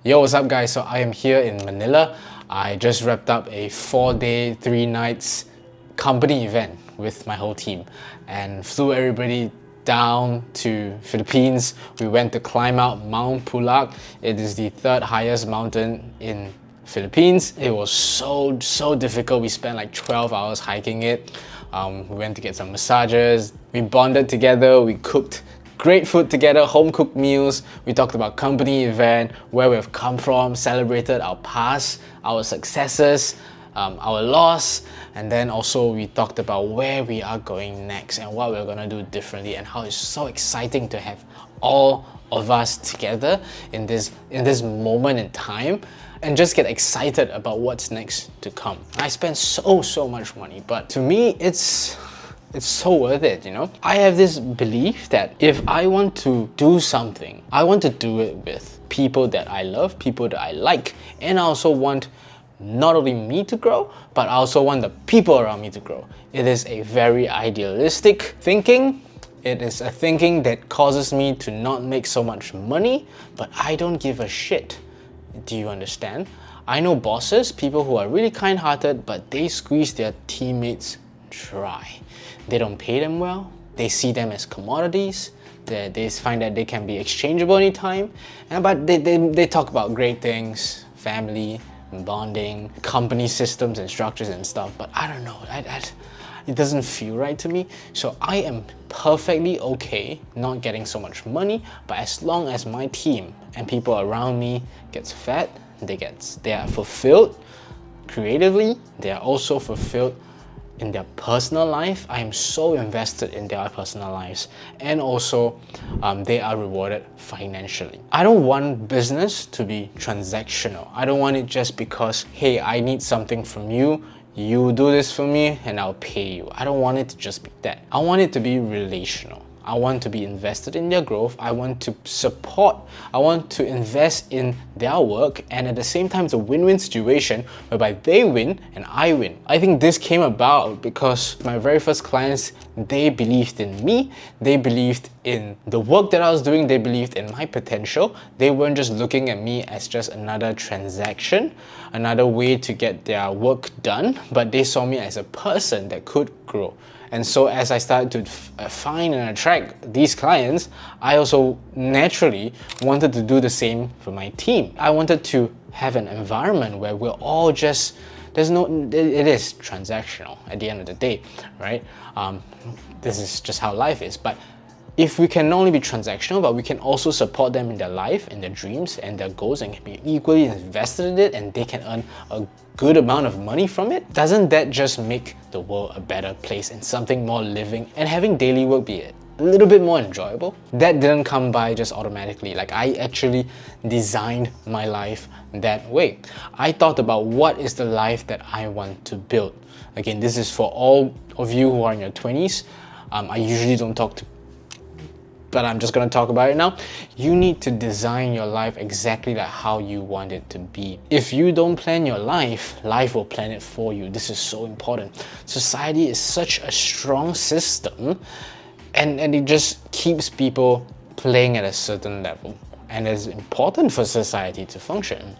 Yo, what's up guys? So I am here in Manila. I just wrapped up a 4-day, 3 nights company event with my whole team and flew everybody down to Philippines. We went to climb out Mount Pulag. It is the 3rd highest mountain in Philippines. It was so difficult. We spent like 12 hours hiking it. We went to get some massages. We bonded together. We cooked great food together, home cooked meals. We talked about company event, where we've come from, celebrated our past, our successes, our loss, and then also we talked about where we are going next and what we're gonna do differently, and how it's so exciting to have all of us together in this moment in time and just get excited about what's next to come. I spent so much money, but to me it's so worth it, you know? I have this belief that if I want to do something, I want to do it with people that I love, people that I like, and I also want not only me to grow, but I also want the people around me to grow. It is a very idealistic thinking. It is a thinking that causes me to not make so much money, but I don't give a shit. Do you understand? I know bosses, people who are really kind-hearted, but they squeeze their teammates dry. They don't pay them well, they see them as commodities, they find that they can be exchangeable anytime, but they talk about great things, family, bonding, company systems and structures and stuff, but I don't know, it doesn't feel right to me. So I am perfectly okay not getting so much money, but as long as my team and people around me gets fed, they are fulfilled creatively, they are also fulfilled in their personal life. I am so invested in their personal lives, and also they are rewarded financially. I don't want business to be transactional. I don't want it just because, hey, I need something from you, you do this for me and I'll pay you. I don't want it to just be that. I want it to be relational. I want to be invested in their growth. I want to support, I want to invest in their work, and at the same time it's a win-win situation whereby they win and I win. I think this came about because my very first clients, they believed in me, they believed in the work that I was doing, they believed in my potential. They weren't just looking at me as just another transaction, another way to get their work done, but they saw me as a person that could grow. And so as I started to find and attract these clients, I also naturally wanted to do the same for my team. I wanted to have an environment where we're all just, it is transactional at the end of the day, right? This is just how life is. But if we can not only be transactional, but we can also support them in their life, in their dreams, and their goals, and can be equally invested in it, and they can earn a good amount of money from it, doesn't that just make the world a better place and something more living, and having daily work be a little bit more enjoyable? That didn't come by just automatically. Like, I actually designed my life that way. I thought about what is the life that I want to build. Again, this is for all of you who are in your 20s. I usually don't talk to, but I'm just gonna talk about it now. You need to design your life exactly like how you want it to be. If you don't plan your life, life will plan it for you. This is so important. Society is such a strong system, and it just keeps people playing at a certain level. And it's important for society to function,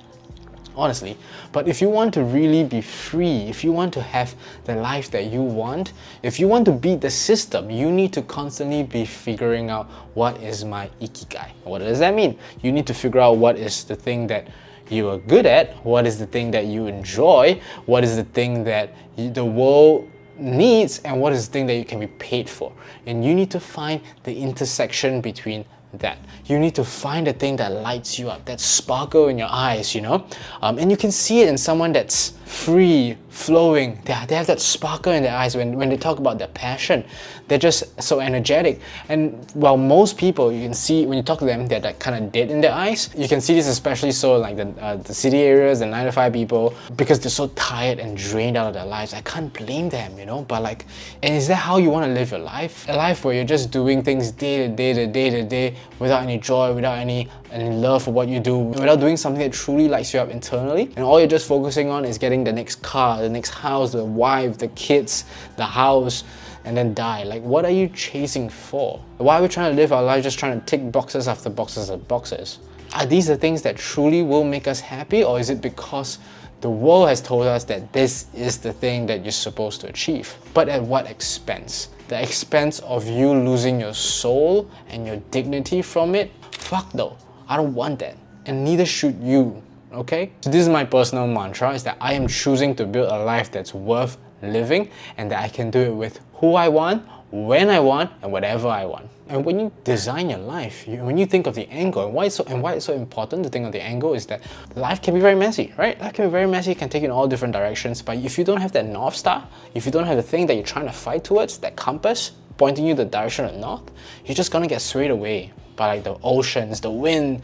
honestly. But if you want to really be free, if you want to have the life that you want, if you want to beat the system, you need to constantly be figuring out, what is my ikigai? What does that mean? You need to figure out what is the thing that you are good at, what is the thing that you enjoy, what is the thing that the world needs, and what is the thing that you can be paid for. And you need to find the intersection between that. You need to find the thing that lights you up, that sparkle in your eyes, you know? And you can see it in someone that's free, flowing. They have that sparkle in their eyes when they talk about their passion. They're just so energetic. And while most people, you can see when you talk to them, they're like kind of dead in their eyes. You can see this especially so like the city areas, the 9-to-5 people, because they're so tired and drained out of their lives. I can't blame them, you know? But like, and is that how you want to live your life? A life where you're just doing things day to day without any joy, without any love for what you do, without doing something that truly lights you up internally, and all you're just focusing on is getting the next car, the next house, the wife, the kids, the house, and then die. Like, what are you chasing for? Why are we trying to live our life just trying to tick boxes after boxes of boxes? Are these the things that truly will make us happy, or is it because the world has told us that this is the thing that you're supposed to achieve? But at what expense? The expense of you losing your soul and your dignity from it? Fuck no, I don't want that. And neither should you, okay? So this is my personal mantra, is that I am choosing to build a life that's worth living, and that I can do it with who I want, when I want, and whatever I want. And when you design your life, when you think of the angle, and why it's so important to think of the angle, is that life can be very messy, right? Life can be very messy, it can take you in all different directions, but if you don't have that North Star, if you don't have the thing that you're trying to fight towards, that compass pointing you the direction of north, you're just gonna get swayed away by like the oceans, the wind,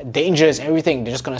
dangers, everything. They're just gonna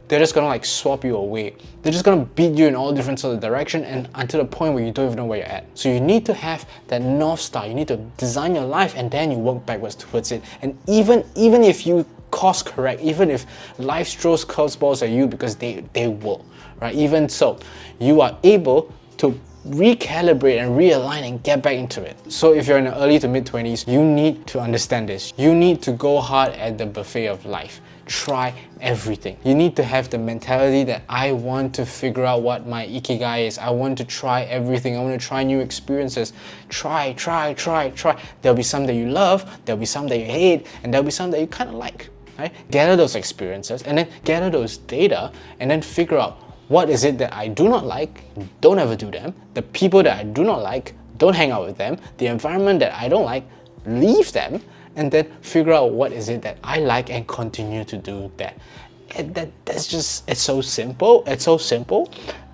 they're just gonna like swap you away. They're just gonna beat you in all different sorts of direction, and until the point where you don't even know where you're at. So you need to have that North Star. You need to design your life, and then you work backwards towards it. And even if you course correct, even if life throws curveballs at you, because they will, right? Even so, you are able to recalibrate and realign and get back into it. So if you're in the early to mid 20s, you need to understand this. You need to go hard at the buffet of life. Try everything. You need to have the mentality that I want to figure out what my ikigai is. I want to try everything. I want to try new experiences. Try. There'll be some that you love, there'll be some that you hate, and there'll be some that you kind of like, right? Gather those experiences, and then gather those data, and then figure out what is it that I do not like, don't ever do them. The people that I do not like, don't hang out with them. The environment that I don't like, leave them. And then figure out what is it that I like and continue to do that. And that's just, it's so simple,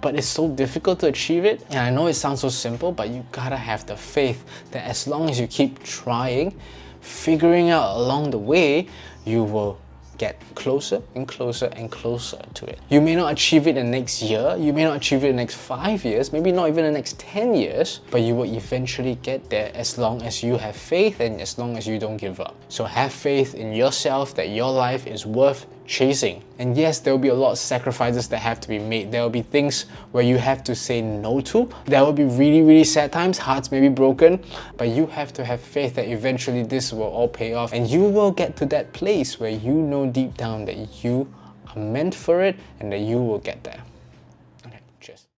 but it's so difficult to achieve it. And I know it sounds so simple, but you gotta have the faith that as long as you keep trying, figuring out along the way, you will get closer and closer and closer to it. You may not achieve it in the next year, you may not achieve it in the next 5 years, maybe not even the next 10 years, but you will eventually get there as long as you have faith and as long as you don't give up. So have faith in yourself that your life is worth chasing. And yes, there will be a lot of sacrifices that have to be made. There will be things where you have to say no to. There will be really sad times, hearts may be broken, but you have to have faith that eventually this will all pay off, and you will get to that place where you know deep down that you are meant for it and that you will get there.